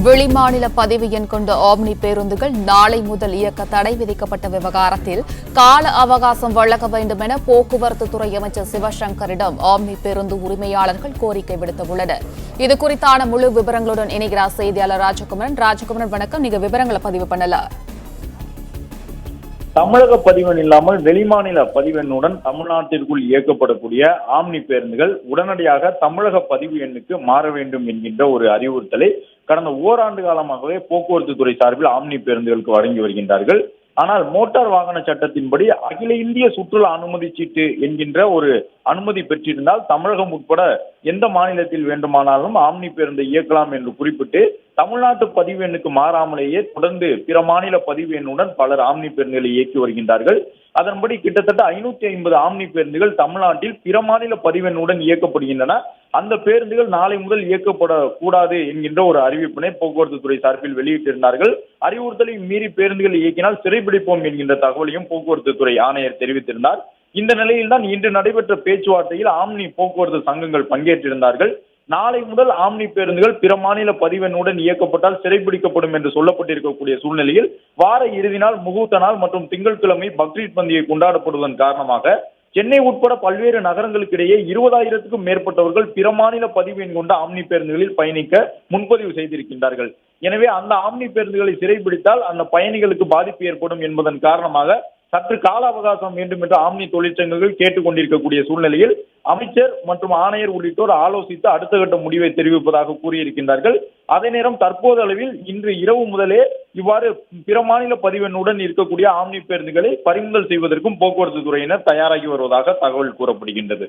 வெளிமாநில பதிவு எண் கொண்ட ஆம்னி பேருந்துகள் நாளை முதல் இயக்க தடை விதிக்கப்பட்ட விவகாரத்தில் கால அவகாசம் வழங்க வேண்டும் என போக்குவரத்து துறை அமைச்சர் சிவசங்கரிடம் ஆம்னி பேருந்து உரிமையாளர்கள் கோரிக்கை விடுத்துள்ளனர். இதுகுறித்தான முழு விவரங்களுடன் இணைகிறார் செய்தியாளர் ராஜகுமரன். வணக்கம். நீங்க விவரங்களை பதிவு பண்ணலாம். தமிழக பதிவெண் இல்லாமல் வெளிமாநில பதிவெண்ணுடன் தமிழ்நாட்டிற்குள் இயக்கப்படக்கூடிய ஆம்னி பேருந்துகள் உடனடியாக தமிழக பதிவு எண்ணுக்கு மாற வேண்டும் என்கின்ற ஒரு அறிவுறுத்தலை கடந்த ஓராண்டு காலமாகவே போக்குவரத்து துறை சார்பில் ஆம்னி பேருந்துகளுக்கு வழங்கி வருகின்றார்கள். ஆனால் மோட்டார் வாகன சட்டத்தின்படி அகில இந்திய சுற்றுலா அனுமதி சீட்டு என்கின்ற ஒரு அனுமதி பெற்றிருந்தால் தமிழகம் உட்பட எந்த மாநிலத்தில் வேண்டுமானாலும் ஆம்னி பேருந்தை இயக்கலாம் என்று குறிப்பிட்டு தமிழ்நாட்டு பதிவு எண்ணுக்கு மாறாமலேயே தொடர்ந்து பிற மாநில பதிவு எண்ணுடன் பலர் ஆம்னி பேருந்துகளை இயக்கி வருகின்றார்கள். அதன்படி கிட்டத்தட்ட 550 ஆம்னி பேருந்துகள் தமிழ்நாட்டில் பிற மாநில பதிவெண்ணுடன் இயக்கப்படுகின்றன. அந்த பேருந்துகள் நாளை முதல் இயக்கப்படக்கூடாது என்கின்ற ஒரு அறிவிப்பினை போக்குவரத்து துறை சார்பில் வெளியிட்டிருந்தார்கள். அறிவுறுத்தலை மீறி பேருந்துகள் இயக்கினால் சிறைபிடிப்போம் என்கின்ற தகவலையும் போக்குவரத்து துறை ஆணையர் தெரிவித்திருந்தார். இந்த நிலையில்தான் இன்று நடைபெற்ற பேச்சுவார்த்தையில் ஆம்னி போக்குவரத்து சங்கங்கள் பங்கேற்றிருந்தார்கள். நாளை முதல் ஆம்னி பேருந்துகள் பிற மாநில பதிவெண்ணுடன் இயக்கப்பட்டால் சிறைபிடிக்கப்படும் என்று சொல்லப்பட்டிருக்கக்கூடிய சூழ்நிலையில் வார இறுதி நாள், முகூர்த்த நாள் மற்றும் திங்கட்கிழமை பக்ரீத் பண்டிகை கொண்டாடப்படுவதன் காரணமாக சென்னை உட்பட பல்வேறு நகரங்களுக்கு இடையே 20,000க்கும் மேற்பட்டவர்கள் பிற மாநில பதிவு எண் கொண்ட ஆம்னி பேருந்துகளில் பயணிக்க முன்பதிவு செய்திருக்கின்றார்கள். எனவே அந்த ஆம்னி பேருந்துகளை சிறைபிடித்தால் அந்த பயணிகளுக்கு பாதிப்பு ஏற்படும் என்பதன் காரணமாக சற்று கால அவகாசம் வேண்டும் என்று ஆம்னி தொழிற்சங்கங்கள் கேட்டுக் கொண்டிருக்கக்கூடிய சூழ்நிலையில் அமைச்சர் மற்றும் ஆணையர் உள்ளிட்டோர் ஆலோசித்து அடுத்த கட்ட முடிவை தெரிவிப்பதாக கூறியிருக்கின்றார்கள். அதே நேரம் தற்போது அளவில் இன்று இரவு முதலே இவ்வாறு பிற மாநில பதிவெண்ணுடன் இருக்கக்கூடிய ஆம்னி பேருந்துகளை பறிமுதல் செய்வதற்கும் போக்குவரத்து துறையினர் தயாராகி வருவதாக தகவல் கூறப்படுகின்றது.